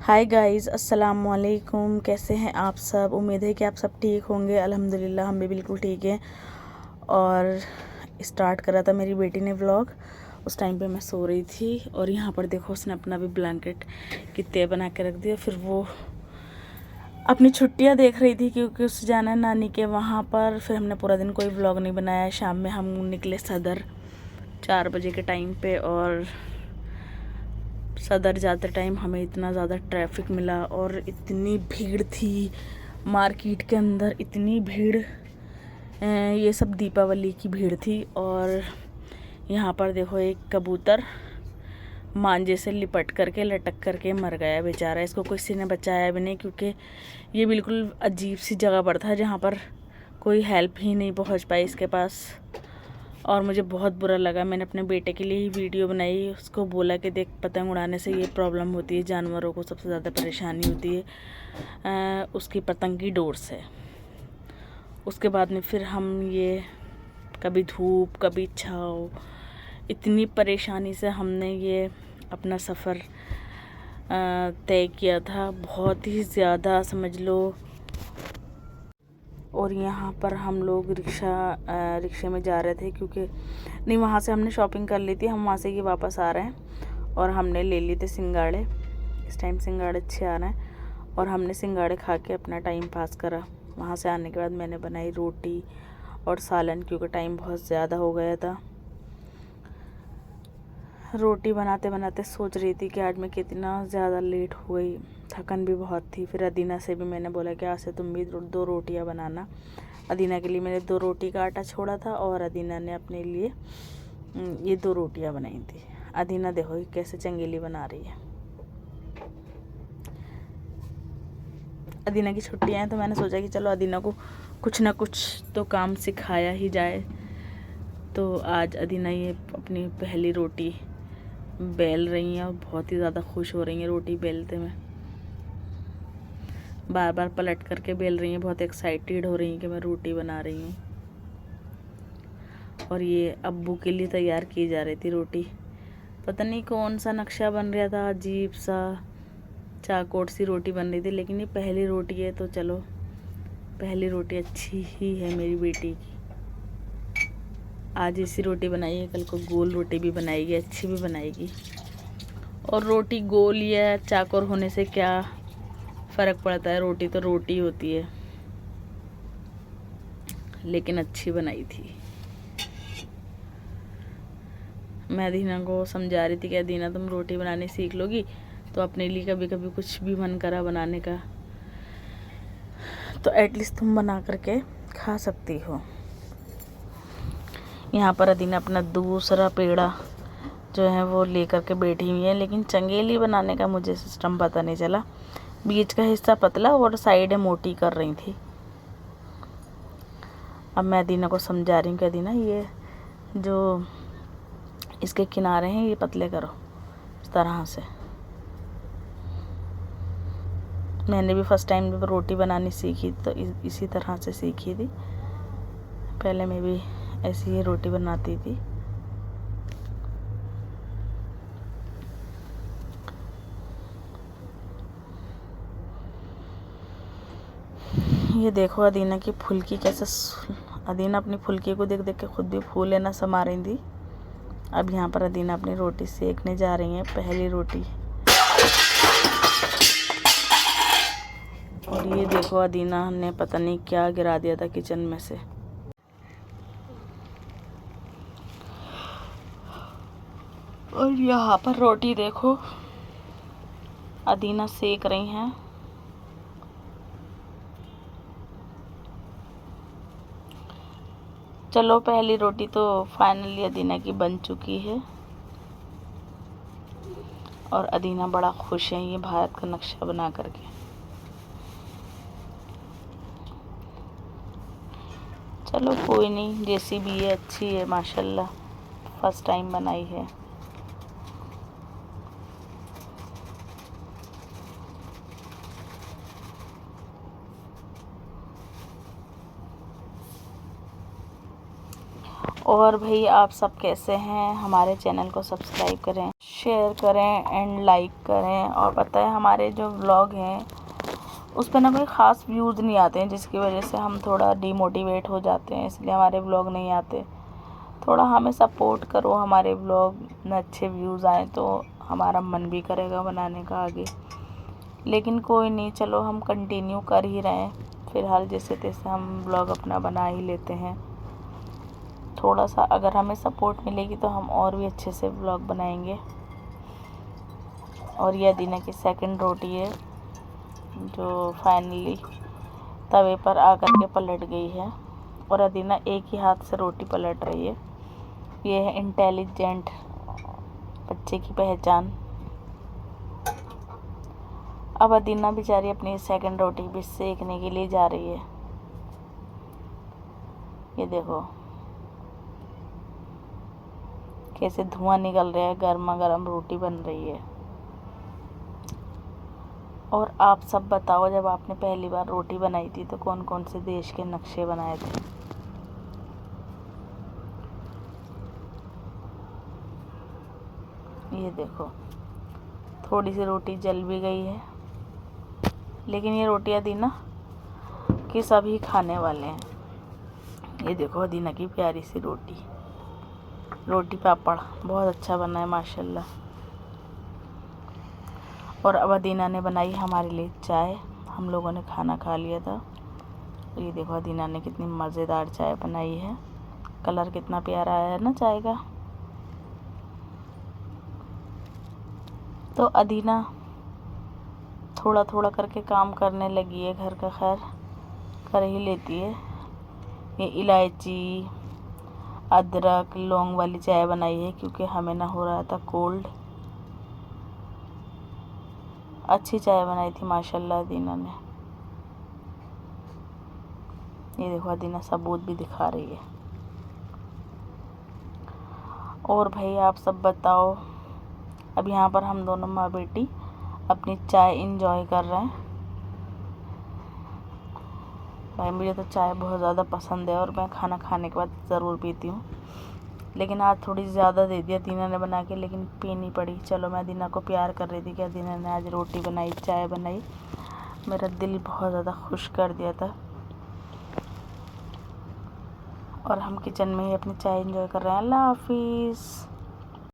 Hi guys, अस्सलाम वालेकुम। कैसे हैं आप सब? उम्मीद है कि आप सब ठीक होंगे। अल्हम्दुलिल्लाह हम भी बिल्कुल ठीक हैं। और स्टार्ट करा था मेरी बेटी ने व्लॉग। उस टाइम पे मैं सो रही थी और यहाँ पर देखो उसने अपना भी ब्लैंकेट कितने बना के रख दिया। फिर वो अपनी छुट्टियाँ देख रही थी क्योंकि उससे जाना है नानी के वहाँ पर। फिर हमने पूरा दिन कोई व्लॉग नहीं बनाया। शाम में हम निकले सदर 4 बजे के टाइम पे, और सदर जाते टाइम हमें इतना ज़्यादा ट्रैफिक मिला और इतनी भीड़ थी मार्केट के अंदर, इतनी भीड़। ये सब दीपावली की भीड़ थी। और यहाँ पर देखो एक कबूतर मांझे से लिपट करके लटक करके मर गया बेचारा। इसको किसी ने बचाया भी नहीं क्योंकि ये बिल्कुल अजीब सी जगह पर था जहाँ पर कोई हेल्प ही नहीं पहुँच पाई इसके पास। और मुझे बहुत बुरा लगा। मैंने अपने बेटे के लिए ही वीडियो बनाई, उसको बोला कि देख, पतंग उड़ाने से ये प्रॉब्लम होती है, जानवरों को सबसे ज़्यादा परेशानी होती है उसकी पतंग की डोर से। उसके बाद में फिर हम ये कभी धूप कभी छाँव, इतनी परेशानी से हमने ये अपना सफ़र तय किया था, बहुत ही ज़्यादा समझ लो। और यहाँ पर हम लोग रिक्शे में जा रहे थे क्योंकि नहीं, वहाँ से हमने शॉपिंग कर ली थी। हम वहाँ से ये वापस आ रहे हैं और हमने ले लिए थे सिंगाड़े। इस टाइम सिंगाड़े अच्छे आ रहे हैं और हमने सिंगाड़े खा के अपना टाइम पास करा। वहाँ से आने के बाद मैंने बनाई रोटी और सालन क्योंकि टाइम बहुत ज़्यादा हो गया था। रोटी बनाते बनाते सोच रही थी कि आज मैं कितना ज़्यादा लेट हो गई, थकन भी बहुत थी। फिर अदीना से भी मैंने बोला कि आज से तुम भी 2 रोटियां बनाना। अदीना के लिए मैंने 2 रोटी का आटा छोड़ा था और अदीना ने अपने लिए ये 2 रोटियां बनाई थी। अदीना देखो कैसे चंगेली बना रही है। अदीना की छुट्टियाँ हैं तो मैंने सोचा कि चलो अदीना को कुछ ना कुछ तो काम सिखाया ही जाए। तो आज अदीना ये अपनी पहली रोटी बेल रही हैं और बहुत ही ज़्यादा खुश हो रही हैं रोटी बेलते में। बार बार पलट करके बेल रही हैं, बहुत एक्साइटेड हो रही हैं कि मैं रोटी बना रही हूँ। और ये अब्बू के लिए तैयार की जा रही थी रोटी। पता नहीं कौन सा नक्शा बन रहा था, अजीब सा चाकोट सी रोटी बन रही थी। लेकिन ये पहली रोटी है तो चलो, पहली रोटी अच्छी ही है मेरी बेटी की। आज ऐसी रोटी बनाई है, कल को गोल रोटी भी बनाएगी, अच्छी भी बनाएगी। और रोटी गोल या चाकोर होने से क्या फ़र्क पड़ता है, रोटी तो रोटी होती है। लेकिन अच्छी बनाई थी। मैं अदीना को समझा रही थी कि अदीना तुम रोटी बनानी सीख लोगी तो अपने लिए कभी कभी कुछ भी मन करा बनाने का तो एटलीस्ट तुम बना करके खा सकती हो। यहाँ पर अदीना अपना दूसरा पेड़ा जो है वो लेकर के बैठी हुई है। लेकिन चंगेली बनाने का मुझे सिस्टम पता नहीं चला। बीच का हिस्सा पतला और साइडें मोटी कर रही थी। अब मैं अदीना को समझा रही हूँ कि अदीना ये जो इसके किनारे हैं ये पतले करो इस तरह से। मैंने भी फर्स्ट टाइम जब रोटी बनानी सीखी तो इसी तरह से सीखी थी। पहले मैं भी ऐसी ही रोटी बनाती थी। ये देखो अदीना की फुल्की कैसे, अदीना अपनी फुल्की को देख देख के खुद भी फूल लेना समा रही थी। अब यहाँ पर अदीना अपनी रोटी सेकने जा रही है, पहली रोटी। और ये देखो अदीना ने पता नहीं क्या गिरा दिया था किचन में से। और यहाँ पर रोटी देखो अदीना सेक रही हैं। चलो पहली रोटी तो फाइनली अदीना की बन चुकी है और अदीना बड़ा खुश है ये भारत का नक्शा बना करके। चलो कोई नहीं, जैसी भी है अच्छी है माशाल्लाह, फर्स्ट टाइम बनाई है। और भाई आप सब कैसे हैं? हमारे चैनल को सब्सक्राइब करें, शेयर करें एंड लाइक करें। और पता है हमारे जो व्लॉग हैं उस पर ना कोई ख़ास व्यूज़ नहीं आते हैं, जिसकी वजह से हम थोड़ा डिमोटिवेट हो जाते हैं, इसलिए हमारे व्लॉग नहीं आते। थोड़ा हमें सपोर्ट करो, हमारे व्लॉग में अच्छे व्यूज़ आए तो हमारा मन भी करेगा बनाने का आगे। लेकिन कोई नहीं, चलो हम कंटिन्यू कर ही रहे हैं फ़िलहाल, जैसे तैसे हम व्लॉग अपना बना ही लेते हैं। थोड़ा सा अगर हमें सपोर्ट मिलेगी तो हम और भी अच्छे से व्लॉग बनाएंगे। और ये अदीना की सेकंड रोटी है जो फाइनली तवे पर आकर के पलट गई है। और अदीना एक ही हाथ से रोटी पलट रही है। ये है इंटेलिजेंट बच्चे की पहचान। अब अदीना बेचारी अपनी सेकंड रोटी भी सेकने के लिए जा रही है। ये देखो कैसे धुआं निकल रहा है, गर्मा गर्म रोटी बन रही है। और आप सब बताओ, जब आपने पहली बार रोटी बनाई थी तो कौन कौन से देश के नक्शे बनाए थे? ये देखो थोड़ी सी रोटी जल भी गई है, लेकिन ये रोटी अदीना कि सभी खाने वाले हैं। ये देखो अदीना की प्यारी सी रोटी पापड़ बहुत अच्छा बना है माशाल्लाह। और अब अदीना ने बनाई हमारे लिए चाय। हम लोगों ने खाना खा लिया था। ये देखो अदीना ने कितनी मज़ेदार चाय बनाई है। कलर कितना प्यारा आया है ना चाय का। तो अदीना थोड़ा थोड़ा करके काम करने लगी है, घर का खैर कर ही लेती है। ये इलायची अदरक लौंग वाली चाय बनाई है क्योंकि हमें ना हो रहा था कोल्ड। अच्छी चाय बनाई थी माशाल्लाह अदीना ने। ये देखो अदीना सबूत भी दिखा रही है। और भाई आप सब बताओ, अब यहाँ पर हम दोनों माँ बेटी अपनी चाय इंजॉय कर रहे हैं। भाई मुझे तो चाय बहुत ज़्यादा पसंद है और मैं खाना खाने के बाद ज़रूर पीती हूँ, लेकिन आज थोड़ी ज़्यादा दे दिया अदीना ने बना के, लेकिन पीनी पड़ी। चलो मैं अदीना को प्यार कर रही थी कि अदीना ने आज रोटी बनाई चाय बनाई, मेरा दिल बहुत ज़्यादा खुश कर दिया था। और हम किचन में ही अपनी चाय इंजॉय कर रहे हैं। अल्लाह हाफिज़।